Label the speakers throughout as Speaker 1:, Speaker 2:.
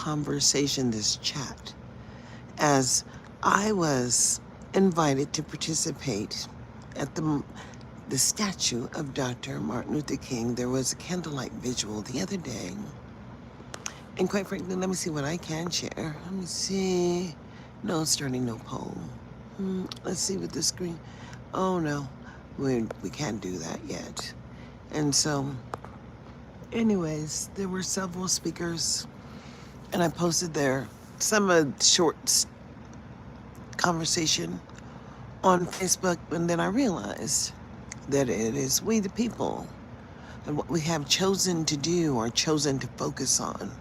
Speaker 1: conversation, this chat, as I was invited to participate at the statue of Dr. Martin Luther King. There was a candlelight visual the other day. And quite frankly, let me see what I can share. Let me see. No, starting no poll. Let's see with the screen. Oh no, we can't do that yet. And so, anyways, there were several speakers, and I posted there some of the short conversation on Facebook, and then I realized that it is we the people and what we have chosen to do or chosen to focus on.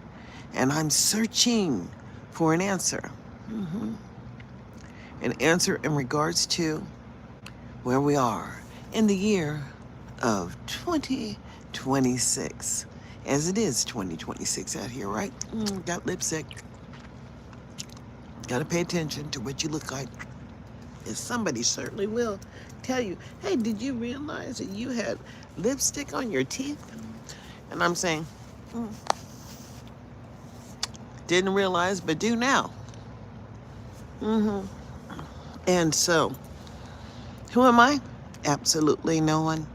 Speaker 1: And I'm searching for an answer. An answer in regards to where we are in the year of 2026. As it is 2026 out here, right? Got lipstick. Got to pay attention to what you look like. And somebody certainly will tell you, hey, did you realize that you had lipstick on your teeth? And I'm saying, didn't realize, but do now. And so, who am I? Absolutely no one.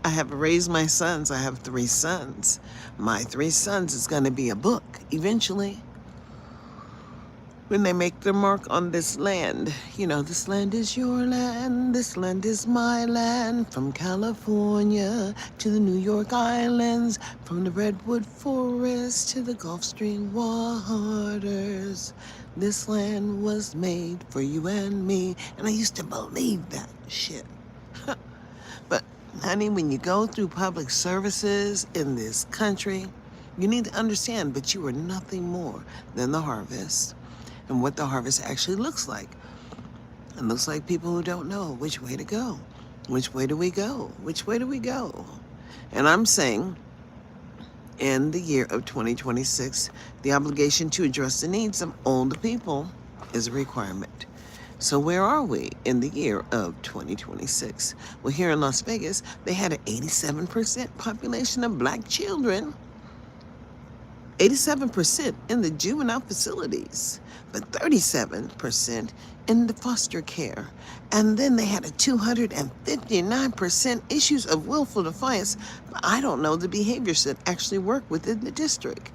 Speaker 1: I have raised my sons. I have 3 sons. My 3 sons is going to be a book eventually. When they make their mark on this land, you know, this land is your land, this land is my land, from California to the New York Islands, from the Redwood Forest to the Gulf Stream waters. This land was made for you and me. And I used to believe that shit. But honey, when you go through public services in this country, you need to understand, but you are nothing more than the harvest. And what the harvest actually looks like. It looks like people who don't know which way to go. Which way do we go? Which way do we go? And I'm saying, in the year of 2026, the obligation to address the needs of older people is a requirement. So where are we in the year of 2026? Well, here in Las Vegas, they had an 87% population of black children. 87% in the juvenile facilities, but 37% in the foster care. And then they had a 259% issues of willful defiance. I don't know the behaviors that actually work within the district.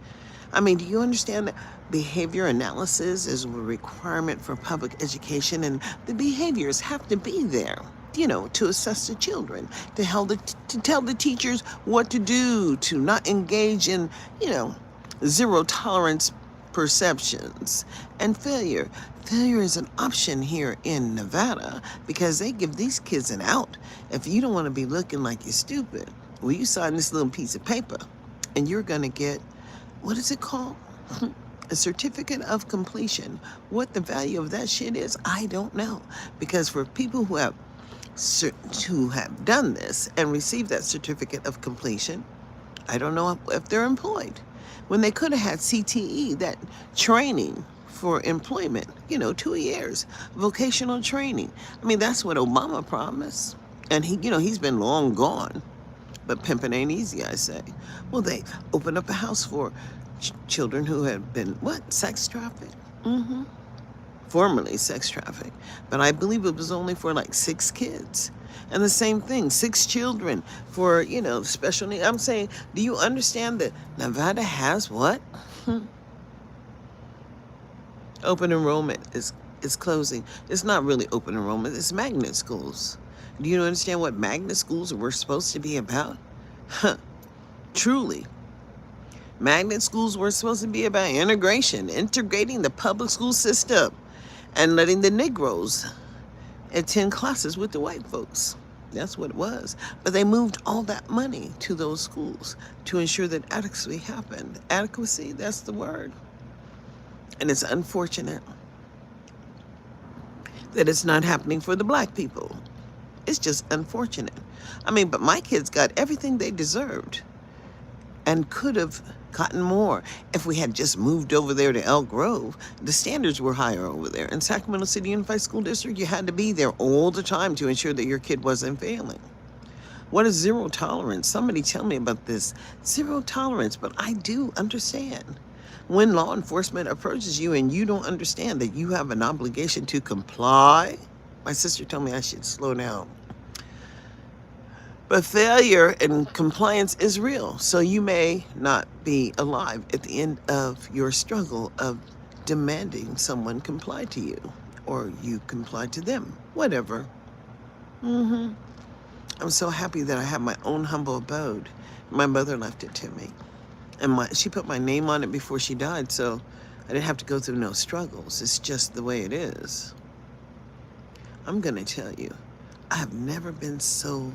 Speaker 1: I mean, do you understand that behavior analysis is a requirement for public education, and the behaviors have to be there, you know, to assess the children, to tell the teachers what to do, to not engage in, you know, zero tolerance perceptions and failure. Failure is an option here in Nevada because they give these kids an out. If you don't want to be looking like you're stupid, well, you sign this little piece of paper and you're going to get, what is it called? A certificate of completion. What the value of that shit is, I don't know. Because for people who have done this and received that certificate of completion, I don't know if they're employed. When they could have had CTE, that training for employment, you know, 2 years, vocational training. I mean, that's what Obama promised. And he, you know, he's been long gone. But pimping ain't easy, I say. Well, they opened up a house for children who had been, sex trafficked? Formerly sex trafficked. But I believe it was only for like 6 kids. And the same thing, 6 children for, you know, special needs. I'm saying, do you understand that Nevada has what? Open enrollment is closing. It's not really open enrollment, it's magnet schools. Do you understand what magnet schools were supposed to be about? Truly. Magnet schools were supposed to be about integration, integrating the public school system and letting the Negroes attend classes with the white folks. That's what it was. But they moved all that money to those schools to ensure that adequacy happened. Adequacy, that's the word. And it's unfortunate that it's not happening for the black people. It's just unfortunate. I mean, but my kids got everything they deserved and could have gotten more if we had just moved over there to Elk Grove. The standards were higher over there. In Sacramento City Unified School District, you had to be there all the time to ensure that your kid wasn't failing. What is zero tolerance? Somebody tell me about this. Zero tolerance, but I do understand. When law enforcement approaches you and you don't understand that you have an obligation to comply, my sister told me I should slow down. But failure and compliance is real. So you may not be alive at the end of your struggle of demanding someone comply to you or you comply to them, whatever. I'm so happy that I have my own humble abode. My mother left it to me. And she put my name on it before she died, so I didn't have to go through no struggles. It's just the way it is. I'm going to tell you, I have never been so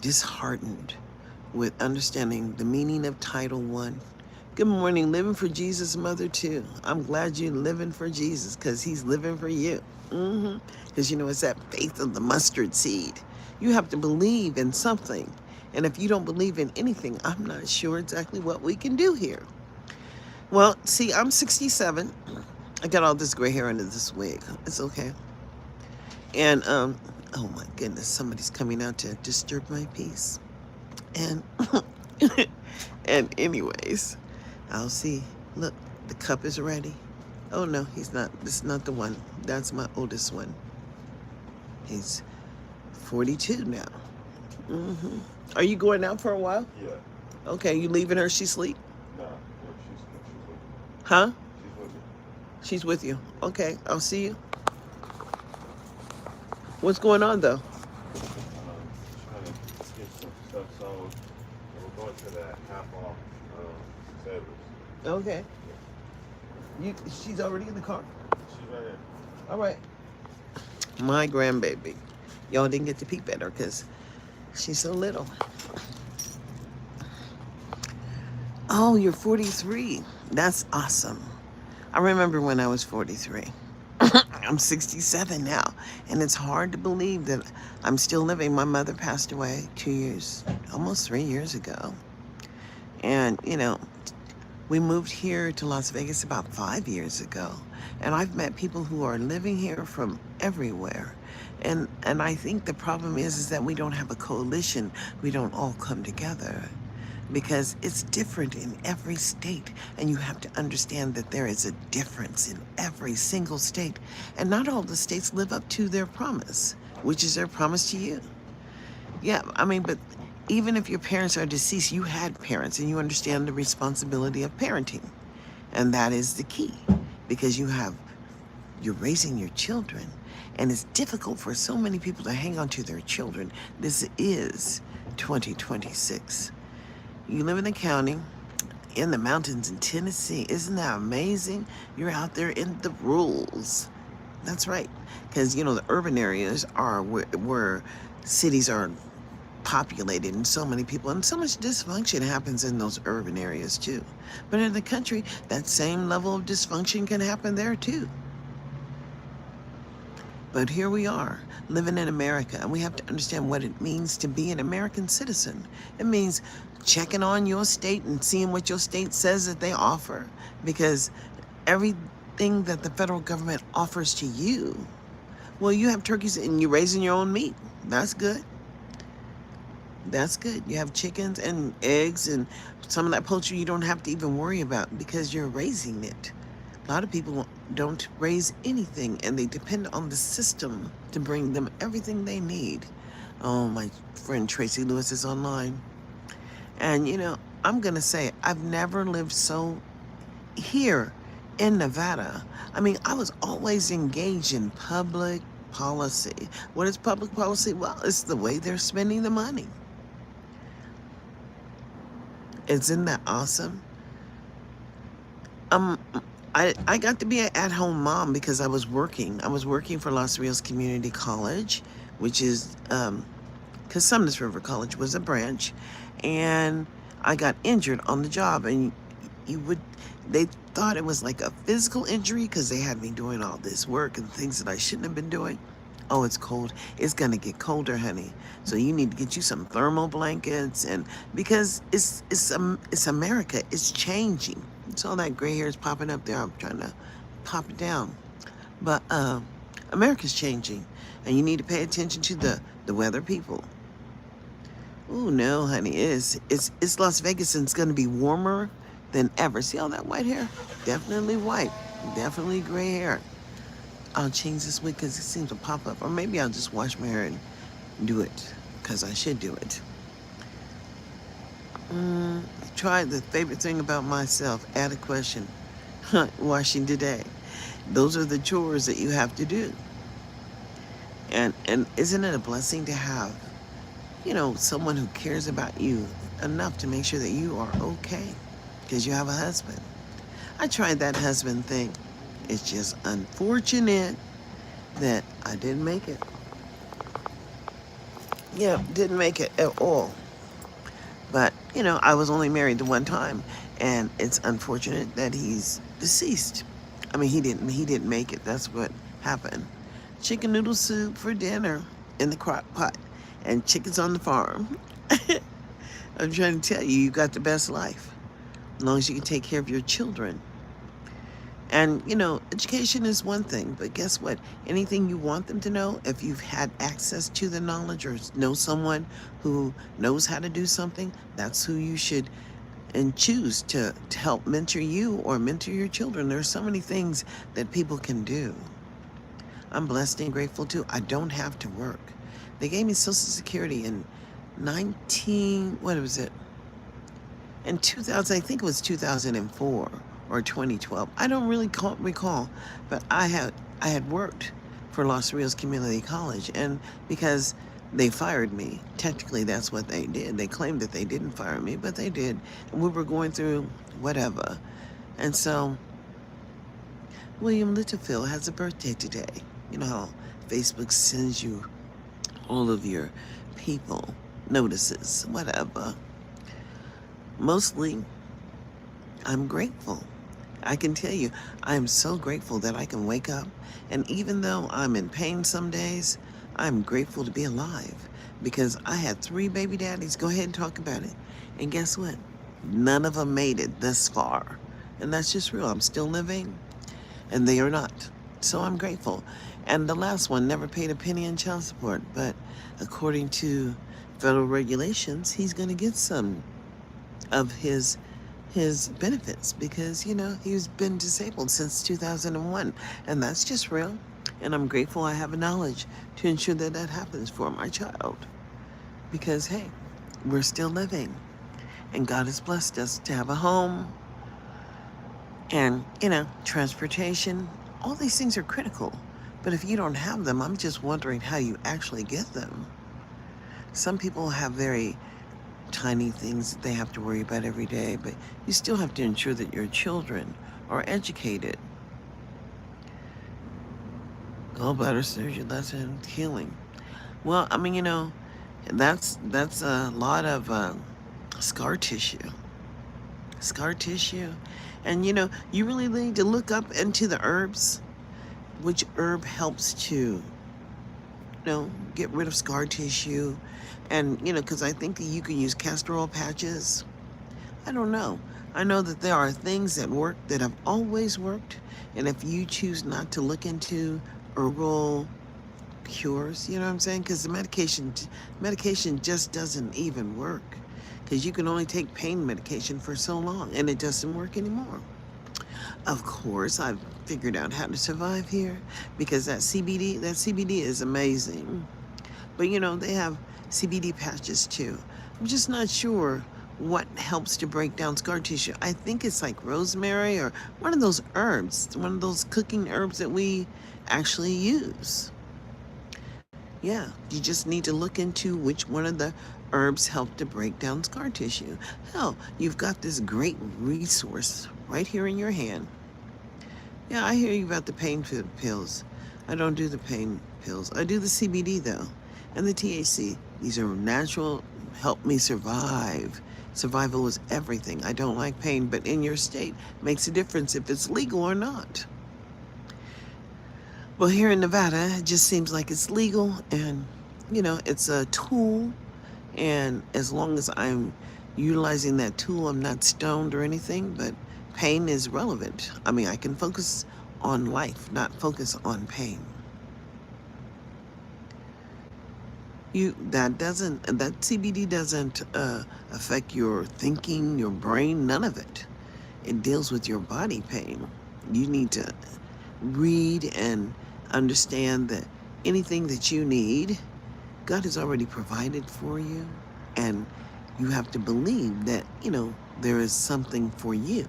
Speaker 1: disheartened with understanding the meaning of Title I. Good morning, living for Jesus, Mother, too. I'm glad you're living for Jesus because he's living for you. Because, it's that faith of the mustard seed. You have to believe in something. And if you don't believe in anything, I'm not sure exactly what we can do here. Well, see, I'm 67. I got all this gray hair under this wig. It's okay. And, oh my goodness, somebody's coming out to disturb my peace. And, and anyways, I'll see. Look, the cup is ready. Oh no, he's not. This is not the one. That's my oldest one. He's 42 now. Are you going out for a while?
Speaker 2: Yeah.
Speaker 1: Okay, you leaving her? She sleep?
Speaker 2: No, she's with me.
Speaker 1: Huh?
Speaker 2: She's with me.
Speaker 1: She's with you. Okay, I'll see you. What's going on though?
Speaker 2: Trying to get some stuff sold. We're going to that half off service.
Speaker 1: Okay. She's already in the car?
Speaker 2: She's right here.
Speaker 1: All right. My grandbaby. Y'all didn't get to peep at her because she's so little. Oh, you're 43. That's awesome. I remember when I was 43. I'm 67 now, and it's hard to believe that I'm still living. My mother passed away 2 years, almost 3 years ago. And, we moved here to Las Vegas about 5 years ago, and I've met people who are living here from everywhere. And I think the problem is that we don't have a coalition. We don't all come together because it's different in every state. And you have to understand that there is a difference in every single state. And not all the states live up to their promise, which is their promise to you. Yeah, but even if your parents are deceased, you had parents and you understand the responsibility of parenting. And that is the key because you're raising your children. And it's difficult for so many people to hang on to their children. This is 2026. You live in a county in the mountains in Tennessee. Isn't that amazing? You're out there in the rules. That's right. Because, the urban areas are where cities are populated and so many people. And so much dysfunction happens in those urban areas, too. But in the country, that same level of dysfunction can happen there, too. But here we are, living in America, and we have to understand what it means to be an American citizen. It means checking on your state and seeing what your state says that they offer, because everything that the federal government offers to you, well, you have turkeys and you're raising your own meat. That's good. That's good. You have chickens and eggs and some of that poultry you don't have to even worry about because you're raising it. A lot of people don't raise anything and they depend on the system to bring them everything they need. Oh, my friend Tracy Lewis is online. And, I'm going to say I've never lived so here in Nevada. I was always engaged in public policy. What is public policy? Well, it's the way they're spending the money. Isn't that awesome? I got to be an at-home mom because I was working. I was working for Los Rios Community College, which is, because Sumnus River College was a branch, and I got injured on the job, and they thought it was like a physical injury because they had me doing all this work and things that I shouldn't have been doing. Oh, it's cold. It's gonna get colder, honey. So you need to get you some thermal blankets, and because it's America, it's changing. It's all that gray hair is popping up there. I'm trying to pop it down, but America's changing, and you need to pay attention to the weather, people. Oh no, honey, it's Las Vegas, and it's gonna be warmer than ever. See all that white hair? Definitely white. Definitely gray hair. I'll change this wig because it seems to pop up. Or maybe I'll just wash my hair and do it because I should do it. Try the favorite thing about myself. Add a question. Washing today. Those are the chores that you have to do. And isn't it a blessing to have, someone who cares about you enough to make sure that you are okay because you have a husband. I tried that husband thing. It's just unfortunate that I didn't make it. Yeah, didn't make it at all. But, I was only married the one time, and it's unfortunate that he's deceased. I mean, he didn't make it. That's what happened. Chicken noodle soup for dinner in the crock pot and chickens on the farm. I'm trying to tell you, you got the best life as long as you can take care of your children. And, education is one thing, but guess what? Anything you want them to know, if you've had access to the knowledge or know someone who knows how to do something, that's who you should and choose to help mentor you or mentor your children. There's so many things that people can do. I'm blessed and grateful too. I don't have to work. They gave me Social Security in what was it? In 2000, I think it was 2004 or 2012. I don't really recall, but I had worked for Los Rios Community College, and because they fired me, technically that's what they did. They claimed that they didn't fire me, but they did. And we were going through whatever. And so William Littlefield has a birthday today. You know how Facebook sends you all of your people notices, whatever. Mostly, I'm grateful. I can tell you, I am so grateful that I can wake up, and even though I'm in pain some days, I'm grateful to be alive because I had 3 baby daddies. Go ahead and talk about it. And guess what? None of them made it this far. And that's just real. I'm still living, and they are not. So I'm grateful. And the last one never paid a penny in child support, but according to federal regulations, he's going to get some of his benefits because, he's been disabled since 2001. And that's just real. And I'm grateful I have a knowledge to ensure that that happens for my child. Because, hey, we're still living. And God has blessed us to have a home and, transportation. All these things are critical. But if you don't have them, I'm just wondering how you actually get them. Some people have very tiny things that they have to worry about every day, but you still have to ensure that your children are educated. Gallbladder surgery, that's a healing. Well, I mean, that's a lot of scar tissue. Scar tissue. And, you really need to look up into the herbs. Which herb helps to, get rid of scar tissue. And, because I think that you can use castor oil patches. I don't know. I know that there are things that work that have always worked. And if you choose not to look into herbal cures, you know what I'm saying? Because the medication just doesn't even work. Because you can only take pain medication for so long, and it doesn't work anymore. Of course, I've figured out how to survive here because that CBD is amazing. But, they have CBD patches too. I'm just not sure what helps to break down scar tissue. I think it's like rosemary or one of those herbs, one of those cooking herbs that we actually use. Yeah, you just need to look into which one of the herbs help to break down scar tissue. Hell, you've got this great resource right here in your hand. Yeah, I hear you about the pain pills. I don't do the pain pills. I do the CBD though, and the THC. These are natural, help me survive. Survival is everything. I don't like pain, but in your state makes a difference if it's legal or not. Well, here in Nevada, it just seems like it's legal and, it's a tool. And as long as I'm utilizing that tool, I'm not stoned or anything, but pain is relevant. I mean, I can focus on life, not focus on pain. That CBD doesn't affect your thinking, your brain, none of it. It deals with your body pain. You need to read and understand that anything that you need, God has already provided for you. And you have to believe that, there is something for you.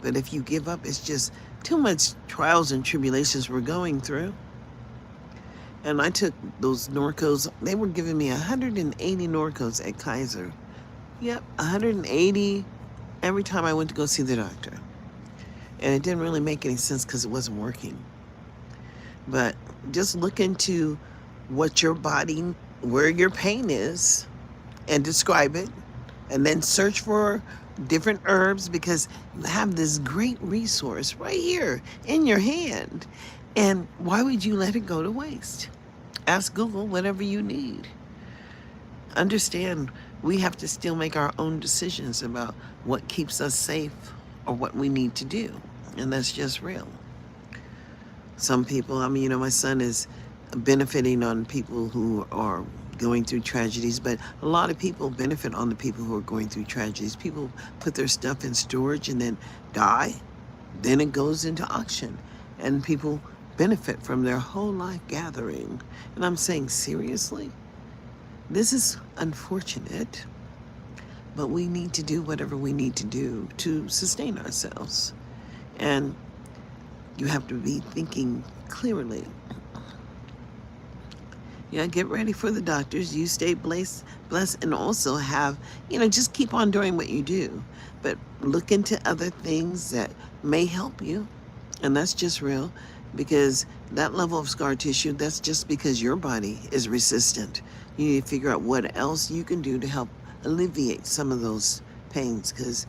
Speaker 1: But if you give up, it's just too much trials and tribulations we're going through. And I took those Norcos. They were giving me 180 Norcos at Kaiser. Yep, 180 every time I went to go see the doctor. And it didn't really make any sense because it wasn't working. But just look into what your body, where your pain is, and describe it. And then search for different herbs, because you have this great resource right here in your hand. And why would you let it go to waste? Ask Google whatever you need. Understand, we have to still make our own decisions about what keeps us safe or what we need to do. And that's just real. Some people, my son is benefiting on people who are going through tragedies, but a lot of people benefit on the people who are going through tragedies. People put their stuff in storage and then die. Then it goes into auction, and people benefit from their whole life gathering. And I'm saying, seriously? This is unfortunate, but we need to do whatever we need to do to sustain ourselves. And you have to be thinking clearly. Yeah, get ready for the doctors. You stay blessed, and also have, just keep on doing what you do. But look into other things that may help you. And that's just real, because that level of scar tissue, that's just because your body is resistant. You need to figure out what else you can do to help alleviate some of those pains, because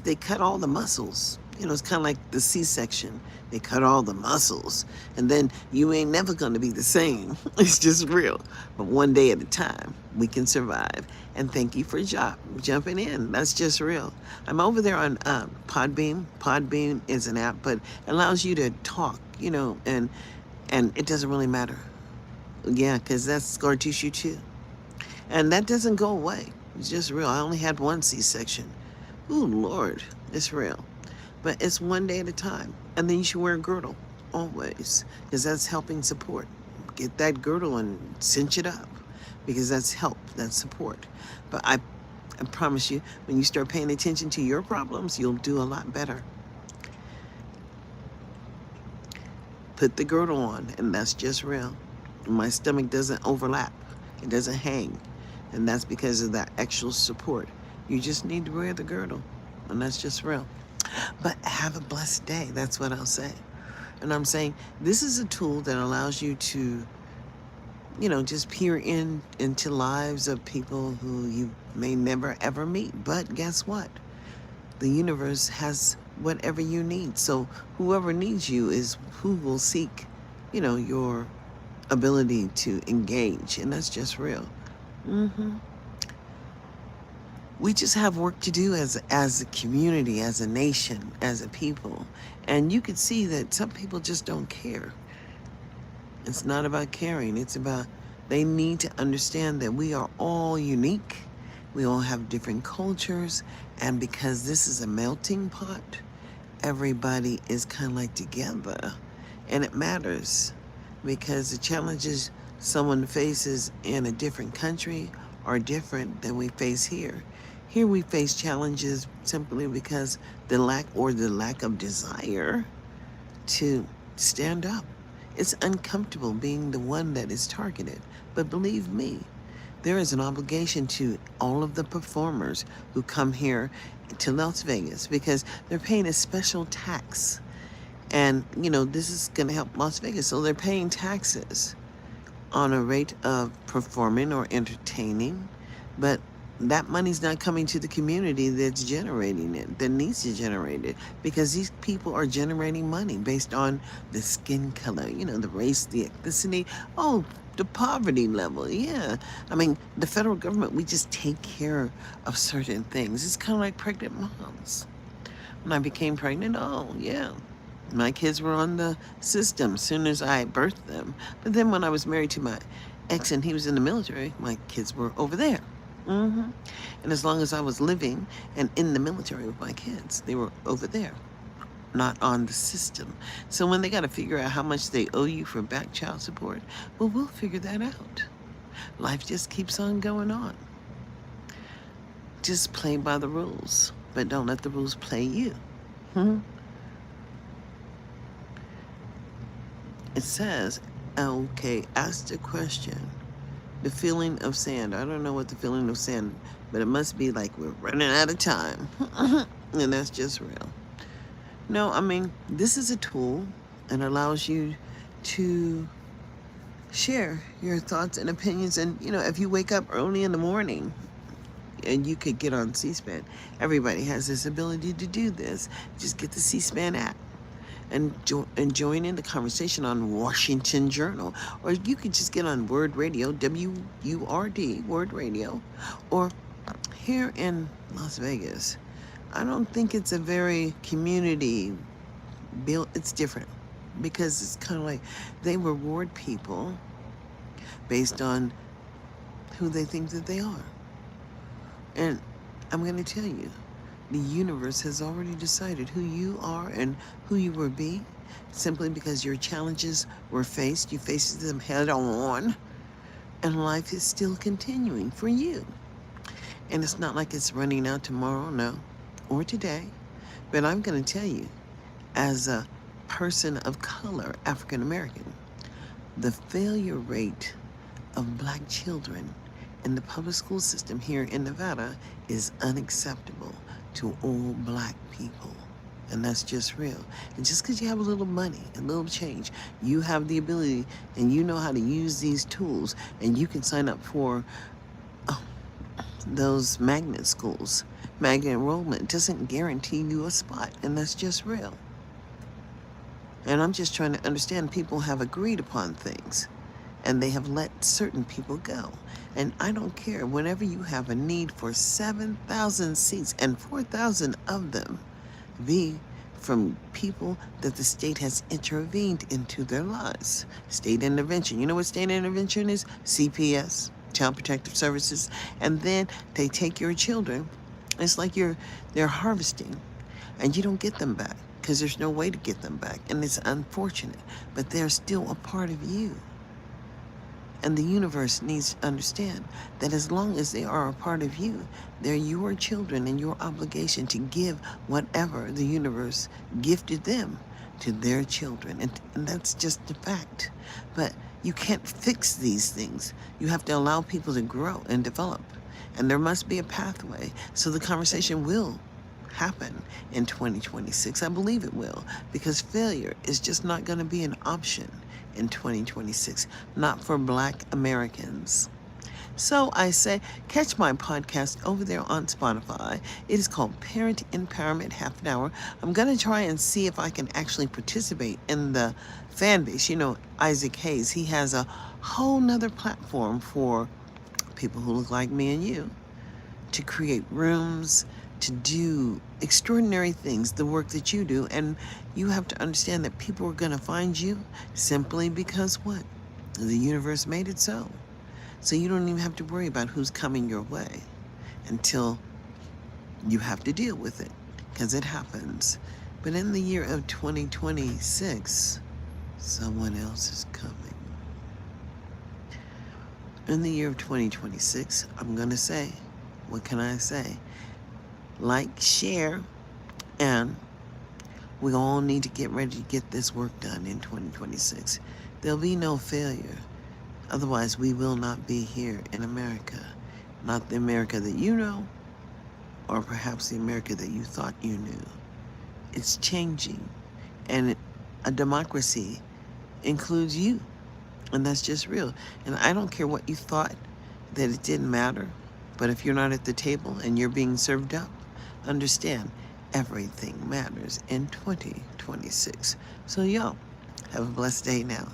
Speaker 1: they cut all the muscles. It's kind of like the C-section. They cut all the muscles, and then you ain't never going to be the same. It's just real. But one day at a time, we can survive. And thank you for jumping in. That's just real. I'm over there on Podbean. Podbean is an app, but it allows you to talk, and it doesn't really matter. Yeah, because that's scar tissue too. And that doesn't go away. It's just real. I only had one C-section. Ooh, Lord, it's real. But it's one day at a time. And then you should wear a girdle, always, because that's helping support. Get that girdle and cinch it up, because that's help, that's support. But I promise you, when you start paying attention to your problems, you'll do a lot better. Put the girdle on, and that's just real. My stomach doesn't overlap. It doesn't hang. And that's because of that extra support. You just need to wear the girdle, and that's just real. But have a blessed day. That's what I'll say. And I'm saying this is a tool that allows you to, just peer into lives of people who you may never ever meet. But guess what? The universe has whatever you need. So whoever needs you is who will seek, your ability to engage. And that's just real. We just have work to do as a community, as a nation, as a people. And you could see that some people just don't care. It's not about caring. It's about they need to understand that we are all unique. We all have different cultures. And because this is a melting pot, everybody is kind of like together. And it matters, because the challenges someone faces in a different country are different than we face here. Here we face challenges simply because the lack of desire to stand up. It's uncomfortable being the one that is targeted. But believe me, there is an obligation to all of the performers who come here to Las Vegas, because they're paying a special tax. And, this is going to help Las Vegas. So they're paying taxes on a rate of performing or entertaining. But that money's not coming to the community that's generating it, that needs to generate it, because these people are generating money based on the skin color, the race, the ethnicity, the poverty level. Yeah. The federal government, we just take care of certain things. It's kind of like pregnant moms. When I became pregnant, my kids were on the system as soon as I birthed them. But then when I was married to my ex and he was in the military, my kids were over there. And as long as I was living and in the military with my kids, they were over there, not on the system. So when they got to figure out how much they owe you for back child support, well, we'll figure that out. Life just keeps on going on. Just play by the rules, but don't let the rules play you. It says, okay, ask the question. The feeling of sand. I don't know what the feeling of sand, but it must be like we're running out of time. And that's just real. No, I mean, this is a tool and allows you to share your thoughts and opinions. And, you know, if you wake up early in the morning and you could get on C-SPAN, everybody has this ability to do this. Just get the C-SPAN app and join in the conversation on Washington Journal. Or you could just get on Word Radio, WURD, Word Radio. Or here in Las Vegas, I don't think it's a very community built, it's different. Because it's kind of like they reward people based on who they think that they are. And I'm going to tell you, the universe has already decided who you are and who you will be, simply because your challenges were faced. You faced them head on, and life is still continuing for you. And it's not like it's running out tomorrow, no, or today. But I'm going to tell you, as a person of color, African American, the failure rate of black children in the public school system here in Nevada is unacceptable to all black people. And that's just real. And just because you have a little money, a little change, you have the ability and you know how to use these tools, and you can sign up for those magnet schools. Magnet enrollment doesn't guarantee you a spot, and that's just real. And I'm just trying to understand, people have agreed upon things and they have let certain people go. And I don't care, whenever you have a need for 7,000 seats and 4,000 of them be from people that the state has intervened into their lives. State intervention. You know what state intervention is? CPS, Child Protective Services. And then they take your children. It's like they're harvesting, and you don't get them back because there's no way to get them back. And it's unfortunate, but they're still a part of you. And the universe needs to understand that as long as they are a part of you, they're your children, and your obligation to give whatever the universe gifted them to their children. And that's just a fact. But you can't fix these things. You have to allow people to grow and develop. And there must be a pathway. So the conversation will happen in 2026. I believe it will, because failure is just not going to be an option in 2026, not for black Americans. So I say, catch my podcast over there on Spotify. It is called Parent Empowerment Half an Hour. I'm going to try and see if I can actually participate in the fan base. You know, Isaac Hayes, he has a whole nother platform for people who look like me and you to create rooms, to do extraordinary things, the work that you do. And you have to understand that people are going to find you simply because what? The universe made it so. So you don't even have to worry about who's coming your way until you have to deal with it, because it happens. But in the year of 2026, someone else is coming. In the year of 2026, I'm going to say, what can I say? Like, share, and we all need to get ready to get this work done in 2026. There'll be no failure. Otherwise, we will not be here in America. Not the America that you know, or perhaps the America that you thought you knew. It's changing. And a democracy includes you. And that's just real. And I don't care what you thought, that it didn't matter. But if you're not at the table and you're being served up, understand, everything matters in 2026. So y'all, have a blessed day now.